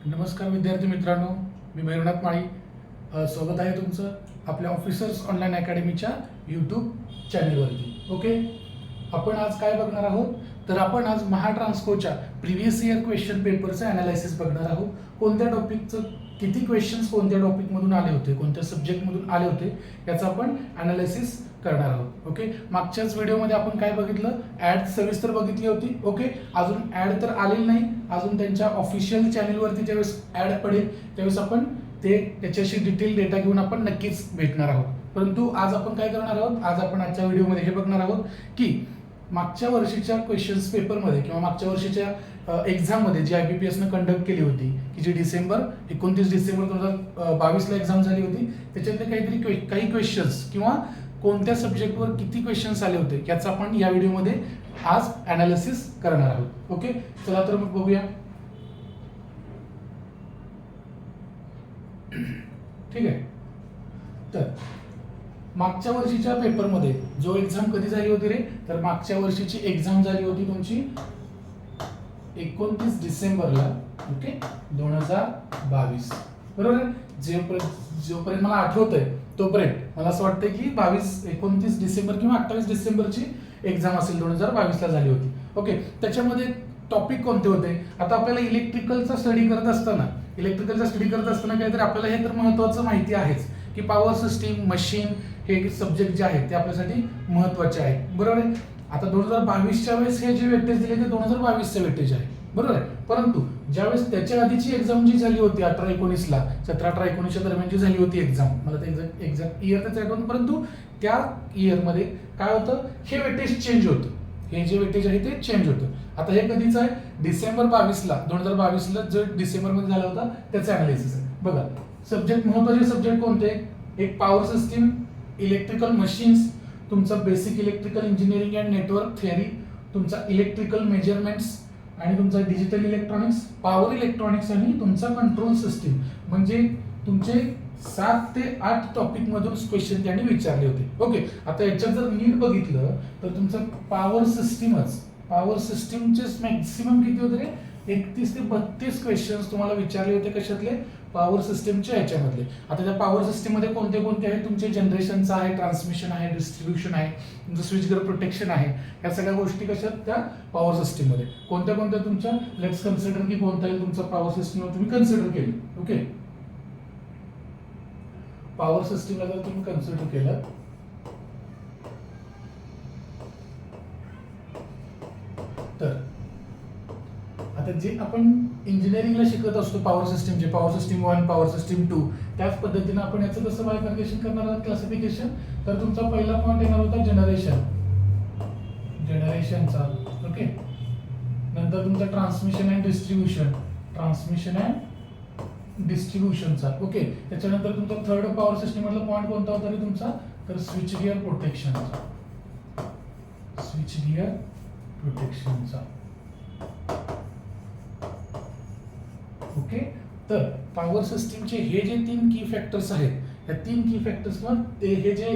नमस्कार विद्यार्थी मित्रांनो, मी मयूरनाथ माळी. स्वागत आहे तुमचं आपल्या ऑफिसर्स ऑनलाईन अकॅडमीच्या यूट्यूब चॅनलवरती. ओके, आपण आज काय बघणार आहोत तर आपण आज महाट्रान्सकोच्या प्रिव्हियस इयर क्वेश्चन पेपरचं ॲनालिसिस बघणार आहोत. कोणत्या टॉपिकचं किती क्वेश्चन्स कोणत्या टॉपिकमधून आले होते, कोणत्या सब्जेक्टमधून आले होते याचं आपण ॲनालिसिस करणार आहोत. ओके, मागच्याच व्हिडिओमध्ये आपण काय बघितलं, ॲड सविस्तर बघितली होती. ओके, अजून ॲड तर आलेली नाही, अजून त्यांच्या ऑफिशियल चॅनलवरती ज्यावेळेस ॲड पडेल त्यावेळेस आपण त्याच्याशी डिटेल डेटा घेऊन आपण नक्कीच भेटणार आहोत. परंतु आज आपण काय करणार आहोत, आज आपण आजच्या व्हिडिओमध्ये हे बघणार आहोत की मागच्या वर्षीच्या क्वेश्चन्स पेपरमध्ये किंवा मागच्या वर्षीच्या एक्झाममध्ये जी IBPSनं कंडक्ट केली होती की जी 29 डिसेंबर 2022ला एक्झाम झाली होती, त्याच्यातले काही क्वेश्चन्स किंवा कोणत्या सब्जेक्टवर किती क्वेश्चन्स आले होते याचा आपण या व्हिडिओमध्ये आज ॲनालिसिस करणार आहोत. ओके, चला तर मग बघूया. ठीक आहे, तर मागच्या वर्षीच्या पेपरमध्ये जो एक्झाम कधी झाली होती रे, तर मागच्या वर्षीची एक्झाम झाली होती तुमची 29 डिसेंबरला. ओके, 2022 बरोबर. जोपर्यंत मला आठवतंय तोपर्यंत मला असं वाटतंय की 29 डिसेंबर किंवा 28 डिसेंबरची एक्झाम असेल 2022ला झाली होती. ओके, त्याच्यामध्ये टॉपिक कोणते होते. आता आपल्याला इलेक्ट्रिकलचा स्टडी करत असताना काहीतरी आपल्याला हे तर महत्त्वाचं माहिती आहेच की पॉवर सिस्टीम, मशीन हे सब्जेक्ट जे आहेत ते आपल्यासाठी महत्त्वाचे आहेत. बरोबर आहे. आता 2022च्या वेळेस हे जे वेटेज दिले ते 2022चे वेटेज आहे. बरोबर आहे. परंतु ज्यावेळेस त्याच्या आधीची एक्झाम जी झाली होती 18-19ला, 17-18-19च्या दरम्यान जी झाली होती एक्झाम, मला ते एक्झॅक्ट इयर त्याच आठवतं, परंतु त्या इयरमध्ये काय होतं, हे वेटेज चेंज होतं. हे जे वेटेज आहे ते चेंज होतं. आता हे कधीच आहे, डिसेंबर 2022ला जो डिसेंबरमध्ये झाला होता त्याचं ॲनालिसिस आहे. बघा, सब्जेक्ट महत्त्वाचे सब्जेक्ट कोणते, एक पॉवर सिस्टीम, इलेक्ट्रिकल मशीन्स, तुमचा basic electrical engineering and network theory, तुमचा इलेक्ट्रिकल मेजरमेंट्स आणि तुमचा डिजिटल इलेक्ट्रॉनिक्स, पॉवर इलेक्ट्रॉनिक्स आणि तुमचा कंट्रोल सिस्टीम. म्हणजे तुमचे 7 ते 8 टॉपिक मधून क्वेश्चन त्यांनी विचारले होते. ओके, आता याच्यात जर नीट बघितलं तर तुमचं पॉवर सिस्टीमचे मॅक्सिमम किती होते रे, 31 ते 32 क्वेश्चन्स तुम्हाला विचारले होते. कशातले, पॉवर सिस्टीमच्या ह्याच्यामधले. आता त्या पॉवर सिस्टीम मध्ये कोणते कोणते आहेत, तुमचे जनरेशनचं आहे, ट्रान्समिशन आहे, डिस्ट्रीब्युशन आहे, तुमचं स्विच गेअर प्रोटेक्शन आहे. या सगळ्या गोष्टी कशात, त्या पॉवर सिस्टीम मध्ये कोणत्या तुमच्या लेट्स कन्सिडर की कोणता येईल तुमचा पॉवर सिस्टीम तुम्ही कन्सिडर केली. ओके, पॉवर सिस्टीमला जर तुम्ही कन्सिडर केलं तर आता जे आपण इंजिनिअरिंगला शिकत असतो पॉवर सिस्टीमचे, पॉवर सिस्टीम 1, पॉवर सिस्टीम 2, त्याच पद्धतीने आपण याचं कसं बायफर्केशन करणार आहोत, क्लासिफिकेशन. तर तुमचा पहिला पॉईंट येणार होता जनरेशनचा. ओके, नंतर तुमचा ट्रान्समिशन अँड डिस्ट्रीब्युशनचा. ओके, त्याच्यानंतर तुमचा थर्ड पॉवर सिस्टीम मधला पॉईंट कोणता होता रे तुमचा, तर स्विच गिअर प्रोटेक्शनचा. ओके, तर पॉवर सिस्टीमचे हे जे 3 की फॅक्टर्स आहेत, या 3 की फॅक्टर्स हे जे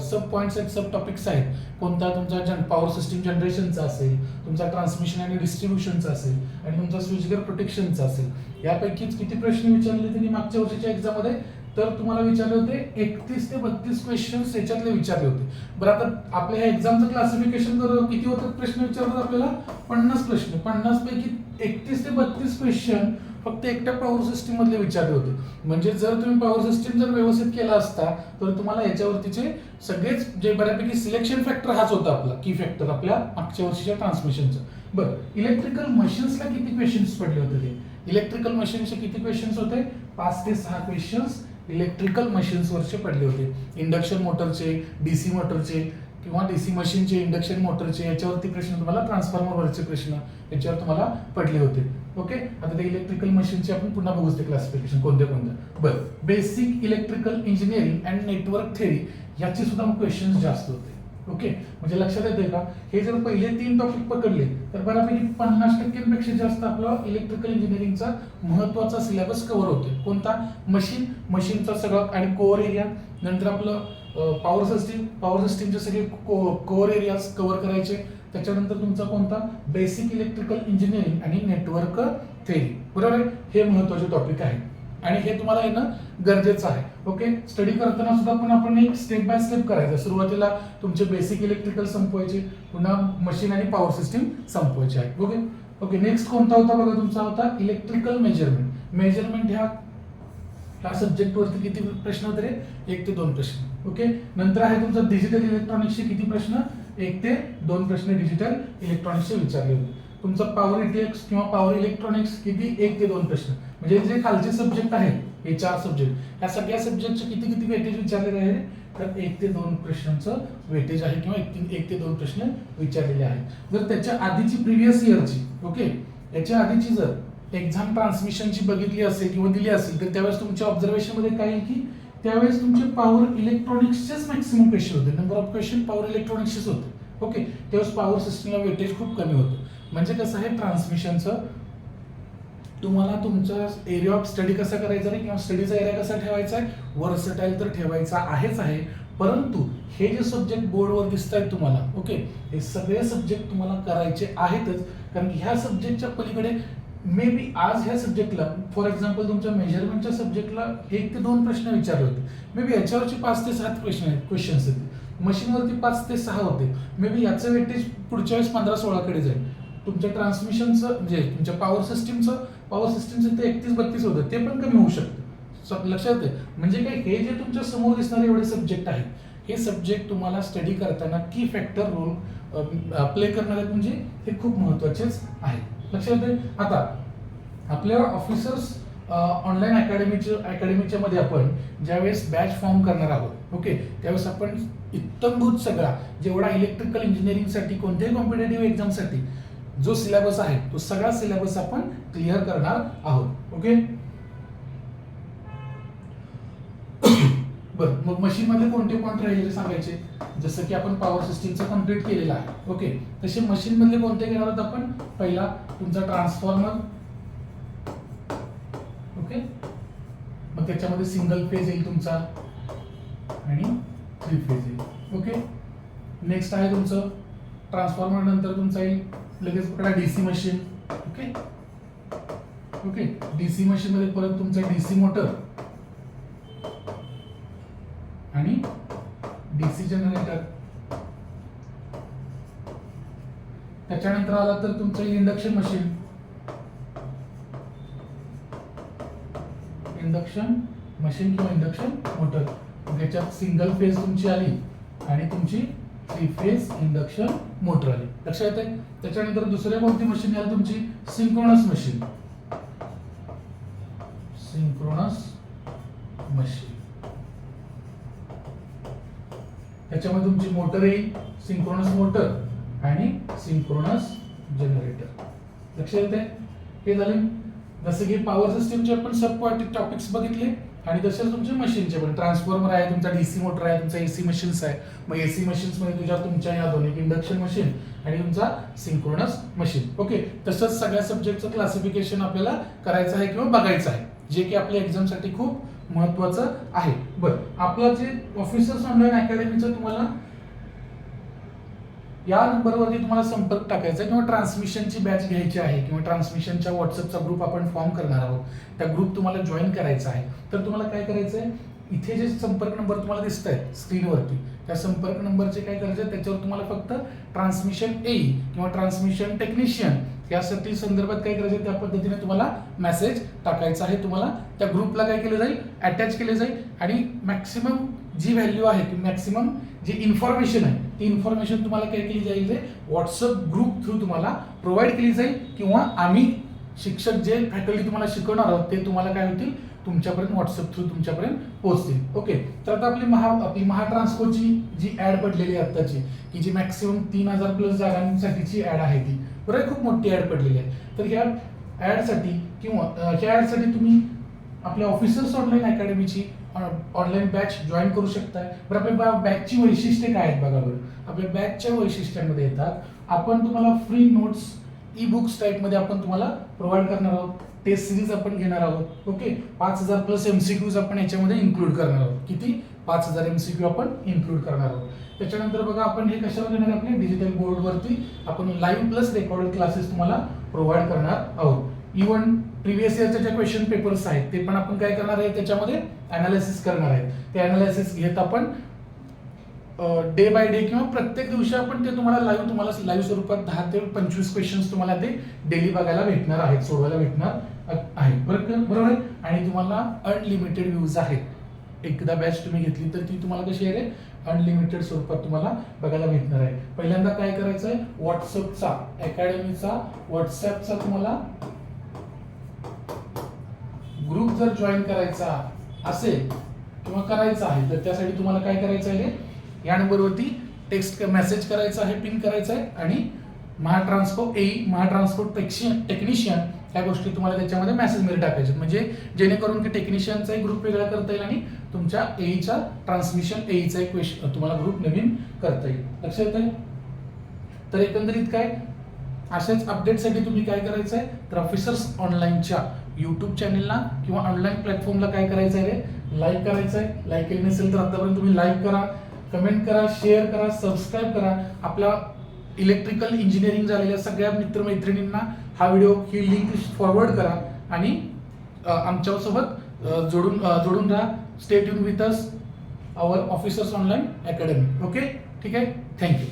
सब पॉइंट्स आहेत, सब टॉपिक्स आहेत, कोणता तुमचा पॉवर सिस्टीम जनरेशनचा असेल, तुमचा ट्रान्समिशन आणि डिस्ट्रीब्युशनचा असेल आणि तुमचा स्विच गेअर प्रोटेक्शनचा असेल, यापैकीच किती प्रश्न विचारले त्यांनी मागच्या वर्षीच्या एक्झाममध्ये, तर तुम्हाला विचारले होते 31 ते 32 क्वेश्चन्स याच्यातले विचारले होते. बरं, आता आपल्या ह्या एक्झामचं क्लासिफिकेशन किती होतं, प्रश्न विचारतात आपल्याला 50 प्रश्न. 50 पैकी 31 ते 32 क्वेश्चन फक्त एकट्या पॉवर सिस्टीम मधले विचारले होते. म्हणजे जर तुम्ही पॉवर सिस्टीम जर व्यवस्थित केला असता तर तुम्हाला याच्यावरतीचे सगळेच जे बऱ्यापैकी सिलेक्शन फॅक्टर हाच होता आपला की फॅक्टर आपल्या मागच्या वर्षीच्या ट्रान्समिशनचं. बरं, इलेक्ट्रिकल मशीन्सला किती क्वेश्चन्स पडले होते ते, इलेक्ट्रिकल मशीन्सचे किती क्वेश्चन्स होते, 5 ते 6 क्वेश्चन्स इलेक्ट्रिकल मशीन्सवरचे पडले होते. इंडक्शन मोटरचे, डीसी मोटरचे किंवा डीसी मशीनचे, इंडक्शन मोटरचे याच्यावरती प्रश्न तुम्हाला, ट्रान्सफॉर्मरवरचे प्रश्न याच्यावर तुम्हाला पडले होते. ओके, आता ते इलेक्ट्रिकल मशीनचे आपण पुन्हा बघूच ते क्लासिफिकेशन कोणत्या. बरं, basic electrical engineering and network theory याचे सुद्धा क्वेश्चन्स जास्त होते. ओके, म्हणजे लक्षात येते का, हे जर पहिले 3 टॉपिक पकडले तर बऱ्यापैकी 50% जास्त आपला इलेक्ट्रिकल इंजिनिअरिंगचा महत्त्वाचा सिलेबस कव्हर होते. कोणता, मशीनचा सगळं आणि कोअर एरिया, नंतर आपलं पॉवर सिस्टीमचे सगळे कोअर एरियाज कव्हर करायचे. त्याच्यानंतर तुमचा कोणता, बेसिक इलेक्ट्रिकल इंजिनिअरिंग आणि नेटवर्क थेरी. बरोबर आहे. हे महत्त्वाचे टॉपिक आहे आणि हे तुम्हाला येणं गरजेचं आहे. ओके. स्टडी करताना सुद्धा पण आपण एक स्टेप बाय स्टेप करायचं. सुरुवातीला तुमचे बेसिक इलेक्ट्रिकल संपवायचे, पुन्हा मशीन आणि पॉवर सिस्टीम संपवायचे आहे. ओके. ओके. नेक्स्ट कोणता होता बघा, तुमचा होता इलेक्ट्रिकल मेजरमेंट. मेजरमेंट ह्या सब्जेक्ट वरती किती प्रश्न होते रे? 1 ते 2 प्रश्न. ओके. नंतर आहे तुमचा डिजिटल इलेक्ट्रॉनिक्सचे किती प्रश्न? 1 ते 2 प्रश्न डिजिटल इलेक्ट्रॉनिक्सचे विचारले होते. तुमचा पॉवर इलेक्ट्रिक्स किंवा पॉवर इलेक्ट्रॉनिक्स किती? 1 ते 2 प्रश्न. म्हणजे जे खालचे सब्जेक्ट आहेत हे 4 सब्जेक्ट, या सगळ्या सब्जेक्टचे किती किती वेटेज विचारलेले आहे? तर 1 ते 2 प्रश्नांचं वेटेज आहे किंवा 1 ते 2 प्रश्न विचारलेले आहेत. जर त्याच्या आधीची प्रिव्हियस इयरची, ओके, याच्या आधीची जर एक्झाम ट्रान्समिशनची बघितली असेल किंवा दिली असेल तर त्यावेळेस तुमच्या ऑब्झर्वेशन मध्ये काय येईल की त्यावेळेस तुमचे पॉवर इलेक्ट्रॉनिक्सचेच मॅक्सिमम क्वेश्चन होते. नंबर ऑफ क्वेश्चन पॉवर इलेक्ट्रॉनिक्सचेच होते. ओके. त्यावेळेस पॉवर सिस्टमला वेटेज खूप कमी होतं. म्हणजे कसं आहे ट्रान्समिशनचं, तुम्हाला तुमचा एरिया ऑफ स्टडी कसा करायचा आहे किंवा स्टडीचा एरिया कसा ठेवायचा आहे? वर्सटाईल तर ठेवायचा आहेच आहे, परंतु हे जे सब्जेक्ट बोर्डवर दिसत आहेत तुम्हाला, ओके, हे सगळे सब्जेक्ट तुम्हाला करायचे आहेतच. कारण की ह्या सब्जेक्टच्या पलीकडे मे बी आज ह्या सब्जेक्टला फॉर एक्झाम्पल तुमच्या मेजरमेंटच्या सब्जेक्टला 1 ते 2 प्रश्न विचारले होते. मे बी याच्यावरची 5 ते 7 क्वेश्चन्स होते. मशीनवरती 5 ते 6 होते. मे बी याचं वेटेज पुढच्या वेळेस 15-16 कडे जाईल. तुमच्या ट्रान्समिशनचं म्हणजे तुमच्या पॉवर सिस्टीमचं ते 31-32 होतं, ते पण कमी होऊ शकतं. लक्षात आहे. म्हणजे काय, हे जे तुमच्या समोर दिसणारे एवढे सब्जेक्ट आहेत, हे सब्जेक्ट तुम्हाला स्टडी करताना की फॅक्टर रोल प्ले करणार आहेत. म्हणजे हे खूप महत्त्वाचेच आहे. लक्षात आहे. आता आपल्या ऑफिसर्स ऑनलाईन अकॅडमीच्या मध्ये आपण ज्यावेळेस बॅच फॉर्म करणार आहोत, ओके, त्यावेळेस आपण इत्तमभूत सगळा जेवढा इलेक्ट्रिकल इंजिनिअरिंगसाठी कोणत्याही कॉम्पिटेटिव्ह एक्झामसाठी जो सिलेबस आहे तो सगळा सिलेबस आपण क्लिअर करणार आहोत. ओके. बरं, मग मशीन मध्ये कोणते पॉईंट राहिले सांगायचे. जसं की आपण पॉवर सिस्टीमचं कम्प्लीट केलेलं आहे. ओके. तसे मशीन मधले कोणते घेणार आहोत आपण? पहिला तुमचा ट्रान्सफॉर्मर, ओके, मग त्याच्यामध्ये सिंगल फेज येईल तुमचा आणि 3 फेज येईल. ओके. नेक्स्ट आहे तुमचं ट्रान्सफॉर्मर, नंतर तुमचा येईल लगेच पकडा DC machine. Okay. Okay. DC machine मध्ये परत तुमचा डीसी मोटर आणि डीसी जनरेटर. त्याच्यानंतर आला तर तुमचं इंडक्शन मशीन, किंवा इंडक्शन मोटर. याच्यात सिंगल फेज तुमची आली आणि तुमची 3 फेज इंडक्शन मोटर आली. लक्षात येते. त्याच्यानंतर दुसऱ्या कोणती मशीन आली तुमची? Synchronous machine. त्याच्यामध्ये तुमची मोटर येईल, सिंक्रोनस मोटर आणि सिंक्रोनस जनरेटर. लक्षात येते. हे झाले. जसं की पॉवर सिस्टीमचे आपण सब टॉपिक्स बघितले आणि तसेच तुमचे मशीनचे पण ट्रान्सफॉर्मर आहे, तुमचा डीसी मोटर आहे, तुमचा एसी मशीन्स आहे. मग एसी मशीन्स मध्ये तुमच्या या दोन, एक इंडक्शन मशीन आणि तुमचा सिंक्रोनस मशीन. ओके. तसंच सगळ्या सब्जेक्टचं क्लासिफिकेशन आपल्याला करायचं आहे किंवा बघायचं आहे, जे की आपल्या एक्झामसाठी खूप महत्वाचं आहे. बरं, आपलं जे ऑफिसर्स ऑनलाईन अकॅडमीचं तुम्हाला या नंबरवरती तुम्हाला संपर्क टाकायचा किंवा ट्रान्समिशनची बॅच घ्यायची आहे किंवा ट्रान्समिशनच्या व्हॉट्सअपचा ग्रुप आपण फॉर्म करणार आहोत, त्या ग्रुप तुम्हाला जॉईन करायचा आहे. तर तुम्हाला काय करायचं आहे, इथे जे संपर्क नंबर तुम्हाला दिसत आहेत स्क्रीनवरती, त्या संपर्क नंबरचे काय करायचं आहे, त्याच्यावर तुम्हाला फक्त ट्रान्समिशन ए किंवा ट्रान्समिशन टेक्निशियन यासाठी संदर्भात काय करायचं त्या पद्धतीने तुम्हाला मेसेज टाकायचा आहे. तुम्हाला त्या ग्रुपला काय केलं जाईल, अटॅच केले जाईल आणि मॅक्सिमम जी व्हॅल्यू आहे की मॅक्सिमम जी इन्फॉर्मेशन आहे ती इन्फॉर्मेशन तुम्हाला काय केली जाईल, व्हॉट्सअप ग्रुप थ्रू तुम्हाला प्रोव्हाइड केली जाईल किंवा आम्ही शिक्षक जे फॅकल्टी तुम्हाला शिकवणार आहोत ते तुम्हाला काय होतील, तुमच्यापर्यंत व्हॉट्सअप थ्रू तुमच्यापर्यंत पोहोचतील. ओके. तर आता आपली महाट्रान्सकोची जी ऍड पडलेली आहे आत्ताची, की जी मॅक्सिमम 3000 प्लस जागांसाठीची ऍड आहे ती बरोबर, खूप मोठी ऍड पडलेली आहे. तर ह्या ऍडसाठी किंवा ह्या ऍडसाठी तुम्ही आपल्या ऑफिसर्स ऑनलाईन अकॅडमीची ऑनलाईन बॅच जॉईन करू शकताय. बरं, आपल्या बॅचची वैशिष्ट्ये काय आहेत बघा बरं. आपल्या बॅचच्या वैशिष्ट्यांमध्ये येतात, आपण तुम्हाला फ्री नोट्स ई बुक्स टाईपमध्ये आपण तुम्हाला प्रोव्हाइड करणार आहोत. टेस्ट सिरीज आपण घेणार आहोत. ओके. 5000 प्लस एमसीक्यूज आपण याच्यामध्ये इन्क्लूड करणार आहोत. किती? 5000 एमसीक्यू आपण इन्क्लूड करणार आहोत. त्याच्यानंतर बघा आपण हे कशावर घेणार, आपल्या डिजिटल बोर्डवरती आपण लाईव्ह प्लस रेकॉर्डेड क्लासेस तुम्हाला प्रोव्हाइड करणार आहोत. इव्हन प्रिव्हियस इयरचे जे क्वेश्चन पेपर्स आहेत ते पण आपण काय करणार आहे त्याच्यामध्ये अनालिसिस करणार आहे. ते अनालिसिस घेत आपण डे बाय डे किंवा प्रत्येक दिवशी आपण ते तुम्हाला लाईव्ह स्वरूपात 10 ते 25 क्वेश्चन्स तुम्हाला ते डेली बघायला भेटणार आहेत, सोडवायला भेटणार आहेत. बरोबर आहे. आणि तुम्हाला अनलिमिटेड व्ह्यूज आहेत. एकदा बॅच तुम्ही घेतली तर ती तुम्हाला कशी आहे रे अनलिमिटेड स्वरूपात तुम्हाला बघायला भेटणार आहे. पहिल्यांदा काय करायचं आहे, व्हॉट्सअपचा अकॅडमीचा व्हॉट्सअपचा तुम्हाला ग्रुप जर जॉईन करायचा असेल किंवा करायचा आहे तर त्यासाठी तुम्हाला काय करायचं आहे, या नंबरवरती टेक्स्ट मेसेज करायचा आहे, पिन करायचा आहे आणि महाट्रान्सपोर्ट टेक्निशियन ह्या गोष्टी तुम्हाला त्याच्यामध्ये मेसेजमध्ये टाकायचे, म्हणजे जेणेकरून की टेक्निशियनचा एक ग्रुप वेगळा करता येईल आणि तुमच्या एईचा ट्रान्समिशन एईचा एक तुम्हाला ग्रुप नवीन करता येईल. लक्षात येतंय. तर एकंदरीत काय अशाच अपडेटसाठी तुम्ही काय करायचं आहे, तर ऑफिसर्स ऑनलाईनच्या यूट्यूब चॅनलला किंवा ऑनलाईन प्लॅटफॉर्मला काय करायचं आहे रे, लाईक करायचं आहे. लाईक केली नसेल तर आतापर्यंत तुम्ही लाईक करा, कमेंट करा, शेअर करा, सबस्क्राईब करा. आपल्या इलेक्ट्रिकल इंजिनिअरिंग झालेल्या सगळ्या मित्रमैत्रिणींना हा व्हिडिओ ही लिंक फॉरवर्ड करा आणि आमच्यासोबत जोडून राहा. Stay tune with us our officers online academy. Okay, ठीक आहे. थँक्यू.